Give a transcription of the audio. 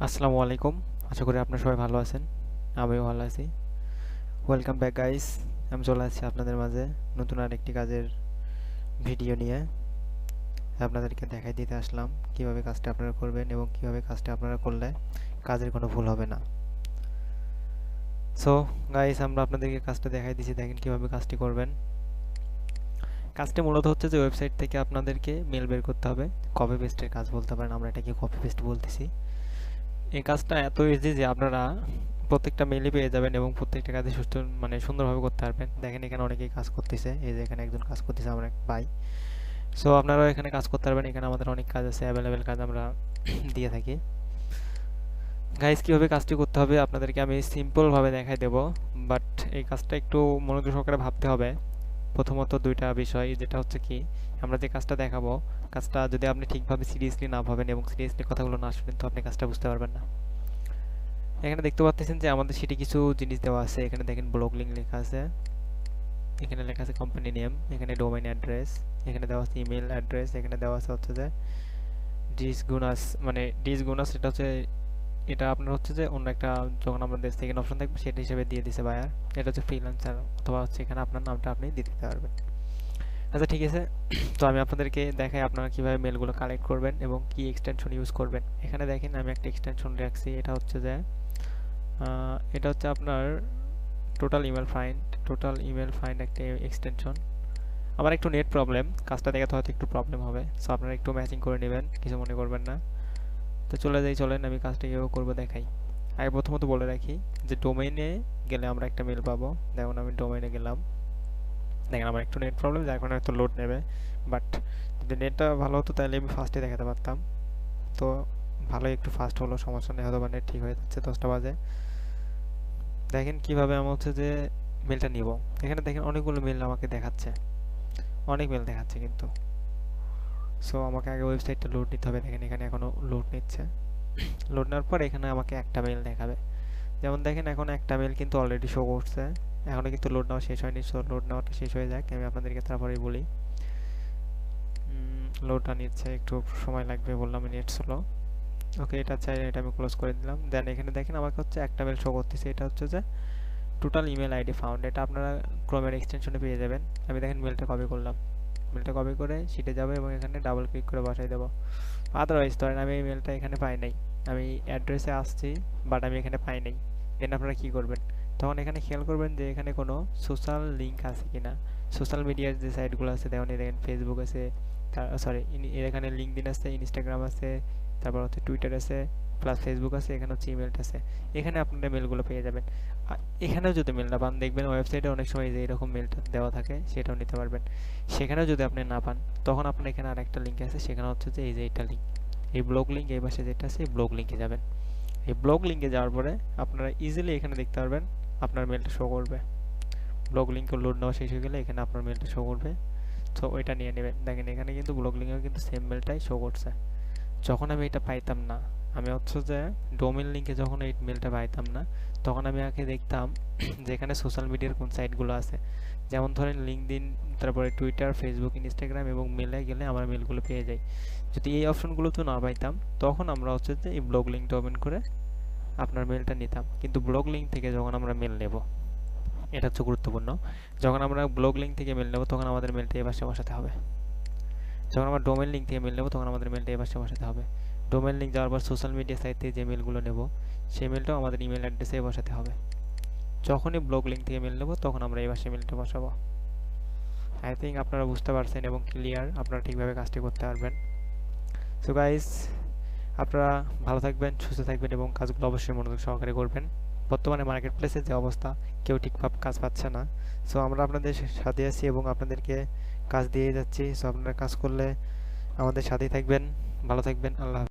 আসসালামু আলাইকুম। আশা করি আপনারা সবাই ভালো আছেন। আমিও ভালো আছি। Welcome back guys. আমি চলে আসছি আপনাদের মাঝে নতুন আরেকটি কাজের ভিডিও নিয়ে। আপনাদেরকে দেখাই দিতে আসলাম কিভাবে কাজটা আপনারা করবেন এবং কিভাবে কাজটা আপনারা করলে কাজের কোনো ভুল হবে না। সো গাইস, আমরা আপনাদেরকে কাজটা দেখাই দিচ্ছি, দেখেন কিভাবে কাজটি করবেন। কাজটি মূলত হচ্ছে যে ওয়েবসাইট থেকে আপনাদেরকে মেল বের করতে হবে। কপি পেস্টের কাজ বলতে পারেন, আমরা এটাকে কপি পেস্ট বলতেছি। এই কাজটা এত ইজি যে আপনারা প্রত্যেকটা মেইলই পেয়ে যাবেন এবং প্রত্যেকটা কাজে সুন্দরভাবে করতে পারবেন। দেখেন এখানে অনেকেই কাজ করতেছে, এই যে এখানে একজন কাজ করতেছে, আমার এক ভাই। সো আপনারাও এখানে কাজ করতে পারবেন। এখানে আমাদের অনেক কাজ আছে, অ্যাভেলেবেল কাজ আমরা দিয়ে থাকি। গাইস, কীভাবে কাজটি করতে হবে আপনাদেরকে আমি সিম্পলভাবে দেখাই দেব, বাট এই কাজটা একটু মনোযোগ সহকারে ভাবতে হবে। প্রথমত দুইটা বিষয়, যেটা হচ্ছে কি, আমরা যে কাজটা দেখাবো, কাজটা যদি আপনি ঠিকভাবে সিরিয়াসলি না ভাবেন এবং সিরিয়াসলি কথাগুলো না শুনেন, তো আপনি কাজটা বুঝতে পারবেন না। এখানে দেখতে পাচ্ছেন যে আমাদের সেটি কিছু জিনিস দেওয়া আছে। এখানে দেখেন ব্লগ লিঙ্ক লেখা আছে, এখানে লেখা আছে কোম্পানি নেম, এখানে ডোমেইন অ্যাড্রেস, এখানে দেওয়া আছে ইমেল অ্যাড্রেস, এখানে দেওয়া আছে হচ্ছে যে ডিসগুনাস, এটা হচ্ছে, এটা আপনার হচ্ছে যে অন্য একটা, যখন আমাদের সেকেন্ড অপশন থাকবে সেটা হিসেবে দিয়ে দিছে বায়ার। এটা হচ্ছে ফ্রিল্যান্সার, অথবা হচ্ছে এখানে আপনার নামটা আপনি দিতে পারবেন। আচ্ছা, ঠিক আছে। তো আমি আপনাদেরকে দেখাই আপনারা কিভাবে মেলগুলো কালেক্ট করবেন এবং কি এক্সটেনশন ইউজ করবেন। এখানে দেখেন আমি একটা এক্সটেনশন রাখছি, এটা হচ্ছে আপনার টোটাল ইমেল ফাইন্ড একটা এক্সটেনশন। আমার একটু নেট প্রবলেম, কাজটা দেখাতে হয়তো একটু প্রবলেম হবে, সো আপনারা একটু ম্যাচিং করে নেবেন, কিছু মনে করবেন না। তো চলেন আমি কাজটা কীভাবে করবো দেখাই। আগে প্রথমত বলে রাখি যে ডোমেইনে গেলে আমরা একটা মেল পাবো। দেখুন আমি ডোমেইনে গেলাম, দেখেন আমার একটু নেট প্রবলেম, যার কারণে হয়তো লোড নেবে। বাট যদি নেটটা ভালো হতো তাহলে আমি ফার্স্টে দেখাতে পারতাম। তো ভালোই একটু ফাস্ট হলো, সমস্যা নেই, হয়তো বা নেট ঠিক হয়ে যাচ্ছে 10টা বাজে। দেখেন কিভাবে আমি হচ্ছে যে মেলটা নিব। এখানে দেখেন অনেকগুলো মেল আমাকে দেখাচ্ছে, অনেক মেল দেখাচ্ছে কিন্তু। সো আমাকে আগে ওয়েবসাইটটা লোড নিতে হবে। দেখেন এখানে এখনো লোড নিচ্ছে। লোড নেওয়ার পর এখানে আমাকে একটা মেল দেখাবে। যেমন দেখেন এখন একটা মেল কিন্তু অলরেডি শো করছে, এখনো কিন্তু লোড নেওয়া শেষ হয়নি। সো লোড নেওয়াটা শেষ হয়ে যাক, আমি আপনাদেরকে তারপরেই বলি। লোডটা নিচ্ছে, একটু সময় লাগবে বললাম, নেট স্লো। ওকে, এটা চাই, এটা আমি ক্লোজ করে দিলাম। দেন এখানে দেখেন আমাকে হচ্ছে একটা মেল শো করতেছে, এটা হচ্ছে যে টোটাল ইমেল আইডি ফাউন্ড। এটা আপনারা ক্রোমের এক্সটেনশনে পেয়ে যাবেন। আমি দেখেন মেলটা কপি করলাম, মেলটা কপি করে শিটে যাবো এবং এখানে ডাবল ক্লিক করে বসাই দেবো। আদারওয়াইজ ধরেন আমি এই মেলটা এখানে পাই নাই, আমি অ্যাড্রেসে আসছি বাট আমি এখানে পাই নাই, দেন আপনারা কী করবেন, তখন এখানে খেয়াল করবেন যে এখানে কোনো সোশ্যাল লিঙ্ক আছে কিনা। সোশ্যাল মিডিয়ার যে সাইটগুলো আছে, যেমন দেখেন ফেসবুক আছে, এখানে লিঙ্কডইন আছে, ইনস্টাগ্রাম আছে, তারপর হচ্ছে টুইটার আছে, প্লাস ফেসবুক আছে, এখানে হচ্ছে ইমেলটা আছে। এখানে আপনারা মেলগুলো পেয়ে যাবেন। এখানেও যদি মেল না পান, দেখবেন ওয়েবসাইটে অনেক সময় যে এরকম মেলটা দেওয়া থাকে, সেটাও নিতে পারবেন। সেখানেও যদি আপনি না পান, তখন আপনার এখানে আরেকটা লিঙ্ক আছে, সেখানে হচ্ছে যে এই যে এটা লিঙ্ক, এই ব্লগ লিঙ্ক, এই পাশে যেটা আছে এই ব্লগ লিঙ্কে যাবেন। এই ব্লগ লিঙ্কে যাওয়ার পরে আপনারা ইজিলি এখানে দেখতে পারবেন আপনার মেলটা শো করবে। ব্লগ লিঙ্কে লোড নেওয়া শেষ হয়ে গেলে এখানে আপনার মেলটা শো করবে। তো ওইটা নিয়ে নেবেন। দেখেন এখানে কিন্তু ব্লগ লিঙ্কেও কিন্তু সেম মেলটাই শো করছে। যখন আমি এটা পাইতাম না, আমি হচ্ছে যে ডোমেন লিঙ্কে যখন এই মেলটা পাইতাম না, তখন আমি আগে দেখতাম যে এখানে সোশ্যাল মিডিয়ার কোন সাইটগুলো আছে। যেমন ধরেন লিঙ্কডইন, তারপরে টুইটার, ফেসবুক, ইনস্টাগ্রাম, এবং মেলে গেলে আমার মেলগুলো পেয়ে যাই। যদি এই অপশনগুলো তো না পাইতাম, তখন আমরা হচ্ছে যে এই ব্লগ লিঙ্কটা ওপেন করে আপনার মেলটা নিতাম। কিন্তু ব্লগ লিঙ্ক থেকে যখন আমরা মেল নেব, এটা হচ্ছে গুরুত্বপূর্ণ, যখন আমরা ব্লগ লিঙ্ক থেকে মেল নেব তখন আমাদের মেলটা এই পাশে বসাতে হবে। যখন আমরা ডোমেন লিঙ্ক থেকে মেল নেব তখন আমাদের মেলটা এই পাশে বসাতে হবে। ডোমেন লিঙ্ক যাওয়ার পর সোশ্যাল মিডিয়া সাইট থেকে যে মেলগুলো নেব, সেই মেলটাও আমাদের ইমেল অ্যাড্রেসে বসাতে হবে। যখনই ব্লগ লিঙ্ক থেকে মেল নেব তখন আমরা এই পাশে মেলটা বসাবো। আই থিঙ্ক আপনারা বুঝতে পারছেন এবং ক্লিয়ার, আপনারা ঠিকভাবে কাজটি করতে পারবেন। সো গাইস, আপনারা ভালো থাকবেন, সুস্থ থাকবেন এবং কাজগুলো অবশ্যই মনোযোগ সহকারে করবেন। বর্তমানে মার্কেট প্লেসে যে অবস্থা, কেউ ঠিকভাবে কাজ পাচ্ছে না। সো আমরা আপনাদের সাথে আছি এবং আপনাদেরকে কাজ দিয়ে যাচ্ছি। সো আপনারা কাজ করলে আমাদের সাথেই থাকবেন। ভালো থাকবেন। আল্লাহ হাফেজ।